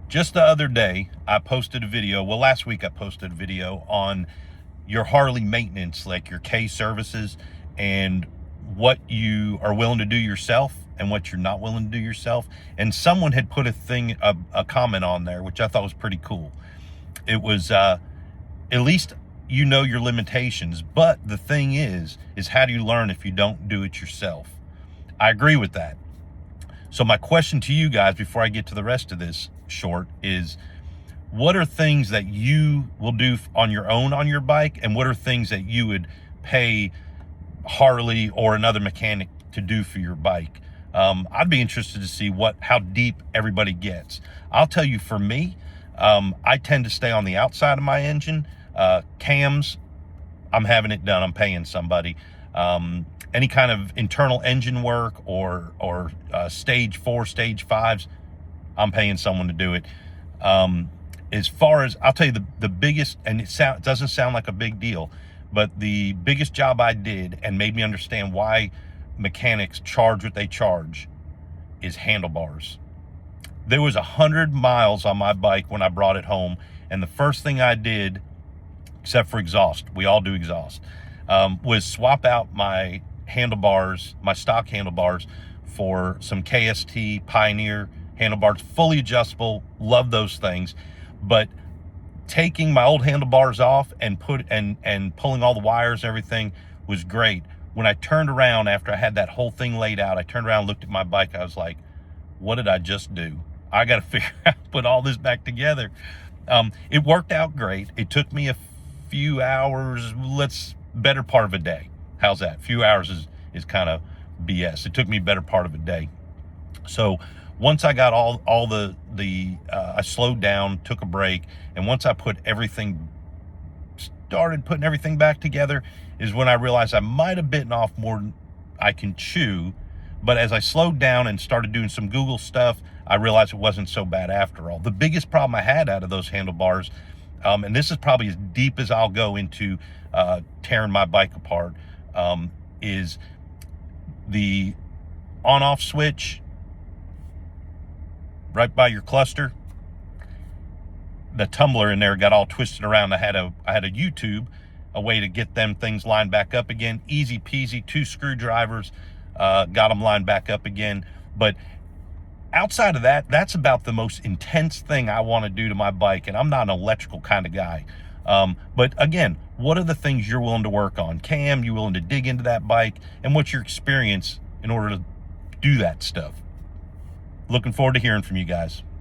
Just the other day, I posted a video. Well, last week I posted a video on your Harley maintenance, like your K services, and what you are willing to do yourself and what you're not willing to do yourself. And someone had put a comment on there, which I thought was pretty cool. It was, at least you know your limitations, but the thing is how do you learn if you don't do it yourself? I agree with that. So my question to you guys before I get to the rest of this short is, what are things that you will do on your own on your bike, and what are things that you would pay Harley or another mechanic to do for your bike? I'd be interested to see how deep everybody gets. I'll tell you, for me, I tend to stay on the outside of my engine. Cams, I'm having it done. I'm paying somebody. Any kind of internal engine work or stage 4, stage 5s, I'm paying someone to do it. As far as, I'll tell you the biggest, and it doesn't sound like a big deal, but the biggest job I did and made me understand why mechanics charge what they charge is handlebars. There was 100 miles on my bike when I brought it home, and the first thing I did, except for exhaust, we all do exhaust, was swap out my handlebars, my stock handlebars, for some KST Pioneer handlebars, fully adjustable. Love those things. But taking my old handlebars off and pulling all the wires and everything was great. When I turned around after I had that whole thing laid out, I turned around, looked at my bike, I was like, what did I just do? I got to figure out, put all this back together. It worked out great. It took me a few hours, better part of a day. How's that? A few hours is kind of BS. It took me better part of a day. So once I got I slowed down, took a break, and once I started putting everything back together, is when I realized I might have bitten off more than I can chew. But as I slowed down and started doing some Google stuff, I realized it wasn't so bad after all. The biggest problem I had out of those handlebars, and this is probably as deep as I'll go into tearing my bike apart, is the on-off switch right by your cluster. The tumbler in there got all twisted around. I had a YouTube, a way to get them things lined back up again. Easy peasy, 2 screwdrivers, got them lined back up again. But outside of that, that's about the most intense thing I want to do to my bike, and I'm not an electrical kind of guy. But again, what are the things you're willing to work on? Cam, you willing to dig into that bike, and what's your experience in order to do that stuff? Looking forward to hearing from you guys.